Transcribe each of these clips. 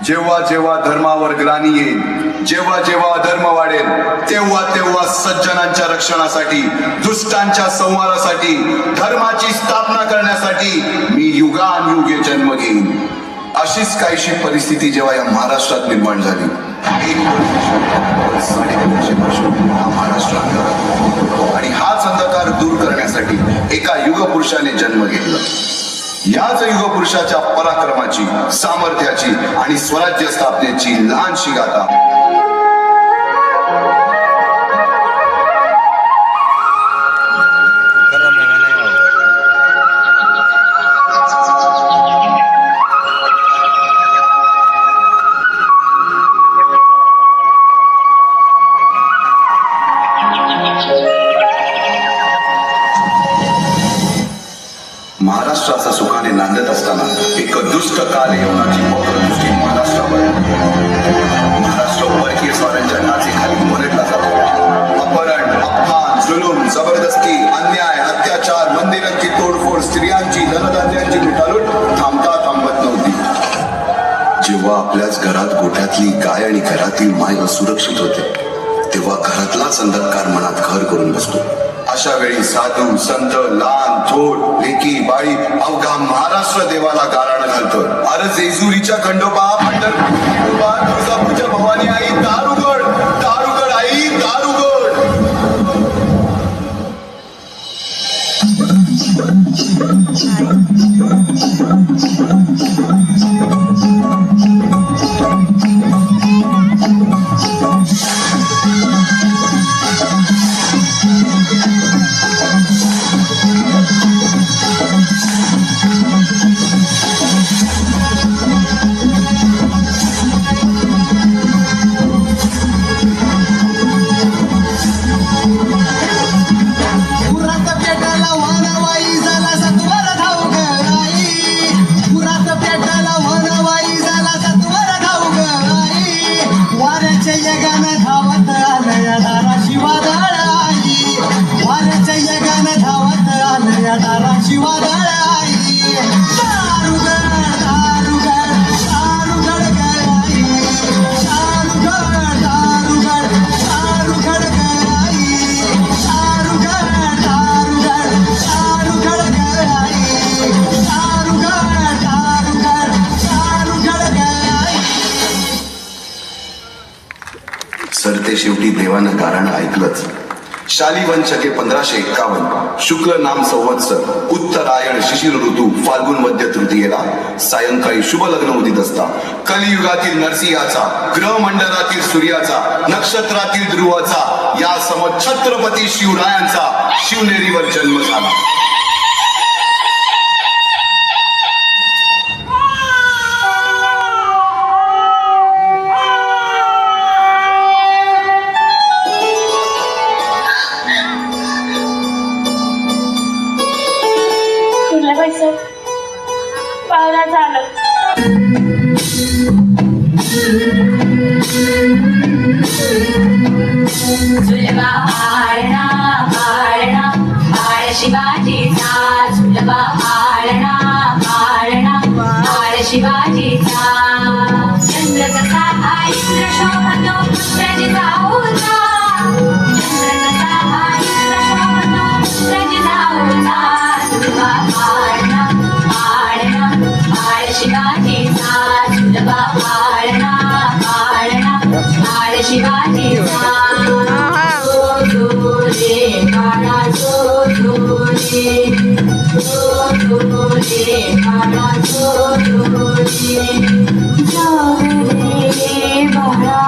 जेव्हा जेव्हा धर्मावर ग्लानी येईल, जेव्हा जेव्हा अधर्म वाढेल, तेव्हा तेव्हा सज्जनांच्या रक्षणासाठी, दुष्टांच्या संहारासाठी, धर्माची स्थापना करण्यासाठी मी युगानुयुगे जन्म घेईन. अशीच काहीशी परिस्थिती जेव्हा या महाराष्ट्रात निर्माण झाली, 1,500 वर्ष हा महाराष्ट्र अंधारात, आणि हाच अंधकार दूर करण्यासाठी एका युगपुरुषाने जन्म घेतला. याच युगपुरुषाच्या पराक्रमाची, सामर्थ्याची आणि स्वराज्य स्थापनेची लहानशी गाथा महाराष्ट्राचा सुखाने नांदत असताना एक दुष्ट काल येवनाची वक्र दृष्टी महाराष्ट्रावर. महाराष्ट्र परकीय स्वाऱ्यांच्या नाचेखाली मरडला जातो. अपहरण, अपमान, जुलूम, जबरदस्ती, अन्याय, अत्याचार, मंदिरांची तोडफोड, स्त्रियांची, धनधान्यांची लुटालूट थांबत नव्हती. जेव्हा आपल्याच घरात गोठ्यातली गाय आणि घरातील माय असुरक्षित होते, तेव्हा घरातलाच अंधकार मनात घर करून बसतो. अशा वेळी साधू, संत, लहान, थोर, लेकी, बाळी अवघा महाराष्ट्र देवाला गाराणं घालतो. अरे जेजुरीच्या खंडोबा, पंढरपूरच्या तुळजापूरच्या भवानी आई, दारुगड, दारुगड आई, दारुगड. सरते शेवटी देवानं गाराणं ऐकलंच. शालिवन शके 1551 शुक्ल नाम संवत्सर, उत्तरायण शिशिर ऋतू, फाल्गुन मध्य तृतीयेला सायंकाळी शुभ लग्न उदित असता कलियुगातील नरसिंहाचा, ग्रहमंडलातील सूर्याचा, नक्षत्रातील ध्रुवाचा, या सम छत्रपती शिवरायांचा शिवनेरीवर जन्म झाला. झुलवा पाळणा पाळणा बाळ शिवाजीचा, झुलवा पाळणा पाळणा बाळ शिवाजीचा. चंद्र कसा हा इंद्र शोभतो पुत्र जिजाऊचा, चंद्र कसा हा इंद्र शोभतो पुत्र जिजाऊचा. झुलवा पाळणा पाळणा बाळ शिवाजीचा, झुलवा पाळणा पाळणा बाळ शिवाजीचा. काळा जो रे काळा जो जागरे बाळा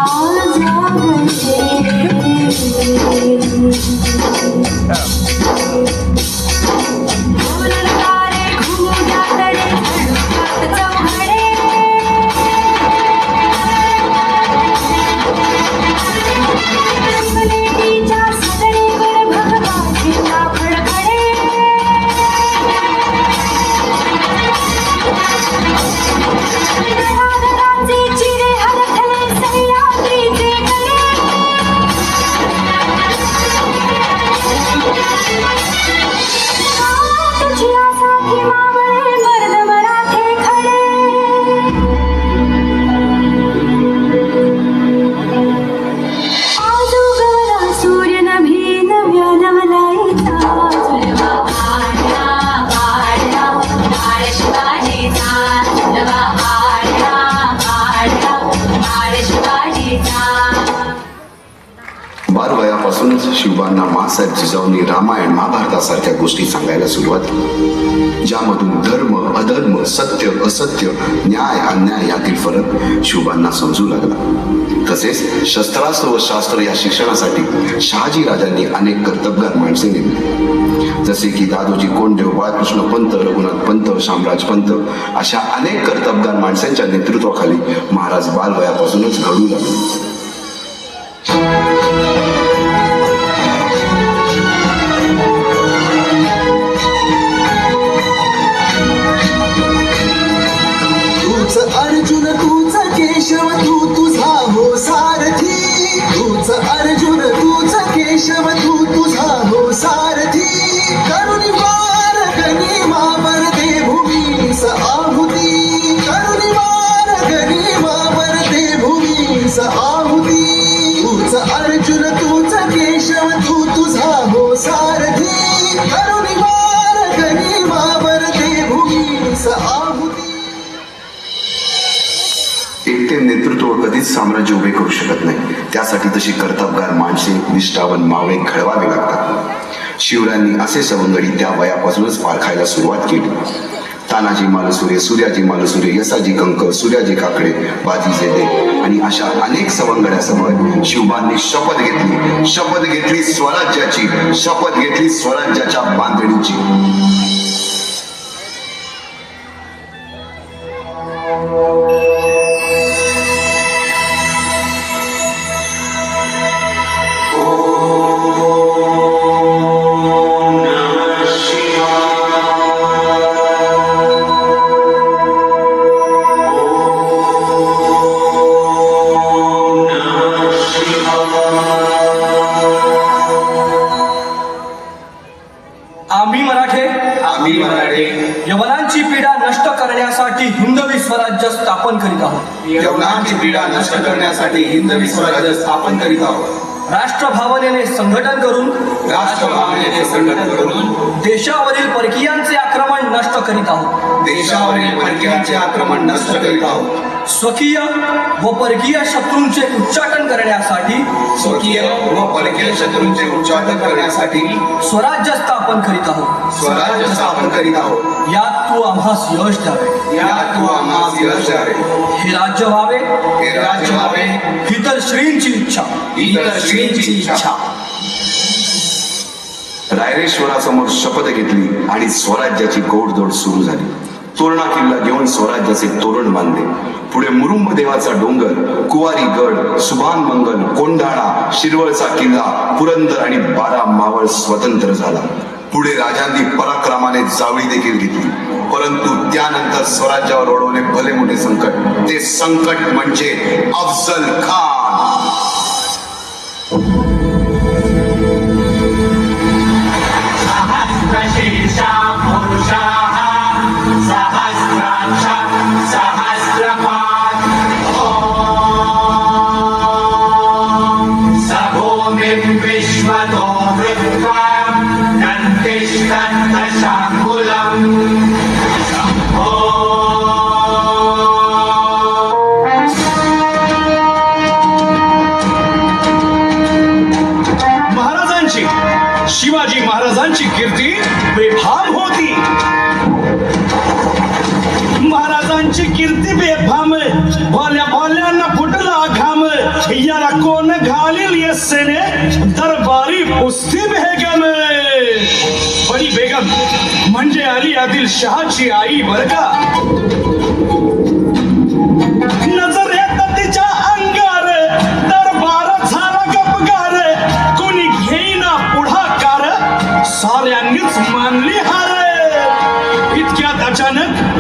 शिवबांना माँसाहेब जिजाऊंनी रामायण महाभारतासारख्या गोष्टी सांगायला सुरुवात केली, ज्यामधून धर्म अधर्म, सत्य असत्य, न्याय अन्याय यातील फरक शिवबांना समजू लागला. तसेच शस्त्रास्त्र व शास्त्र या शिक्षणासाठी शहाजी राजांनी अनेक कर्तबगार माणसे नेमली, जसे की दादोजी कोंडदेव, बाळकृष्ण पंत, रघुनाथ पंत, शामराज पंत अशा अनेक कर्तबगार माणसांच्या नेतृत्वाखाली महाराज बालवयापासूनच घडू लागले. अर्जुन तूच केशव तू तुझा हो सारथी, तूच अर्जुन तूच केशव तू तुझा हो सारथी, करुणी वार गनिमावर दे भूमीस आहुती, करुणी वार गनिमावर दे भूमीस आहुती, तूच अर्जुन तूच केशव तू तुझा हो सारथी, करुणी वार गनिमावर दे भूमीस आहुती. एकटे नेतृत्व कधीच साम्राज्य उभे करू शकत नाही. त्यासाठी तशी कर्तबगार माणसे, निष्ठावान मावळे घडवावे लागतात. शिवरायांनी असे सवंगडी त्या वयापासूनच पारखायला सुरुवात केली. तानाजी मालुसरे, सूर्याजी मालुसरे, यसाजी कंक, सूर्याजी काकडे, बाजी जेदे आणि अशा अनेक सवंगड्यासमोर शिवबांनी शपथ घेतली स्वराज्याची, शपथ घेतली स्वराज्याच्या बांधणीची. आम्ही मराठे यवनांची पीडा नष्ट करण्यासाठी हिंदवी स्वराज्य स्थापन करीत आहोत. यवनांची पीडा नष्ट करण्यासाठी हिंदवी स्वराज्य स्थापन करीत आहोत. राष्ट्रभावनेने संघटन करून देशावरील परकीयांचे आक्रमण नष्ट करीत आहोत. देशावरील परकीयांचे आक्रमण नष्ट करीत आहोत. स्वकीय व परकीय शत्रूंचे उच्चाटन करण्यासाठी करण्यासाठी स्वराज्य स्थापन करीत आहोत. स्वराज्य स्थापन करीत आहोत. यात तू आम्हास यश द्यावे. हे राज्य व्हावे ही तर श्रींची इच्छा. रायरेश्वरासमोर शपथ घेतली आणि स्वराज्याची गोडदोड सुरू झाली. तोरणा किल्ला घेऊन स्वराज्याचे तोरण बांधले. पुढे मुरुंब देवाचा डोंगर, कुवारी गड, सुभान मंगल, कोंढाणा, शिरवळचा किल्ला, पुरंदर आणि 12 मावळ स्वतंत्र झाला. पुढे राजांनी पराक्रमाने जावळी देखील घेतली. परंतु त्यानंतर स्वराज्यावर ओढवले भले मोठे संकट. ते संकट म्हणजे अफजल खान. शिवाजी महाराजांची कीर्ती बेफाम होती. महाराजांची कीर्ती बेफाम, भोल्यांना फुटला घाम, याला कोण घालील यस्सेने दरबारी कुस्ती बेगम. बडी बेगम म्हणजे अली आदिल शहाची आई बर का. नजर येत तिच्या अंगार, दरबार झाला गपगार, कोणी घेईना पुढाकार, साऱ्यांनीच मानली हार. इतक्यात अचानक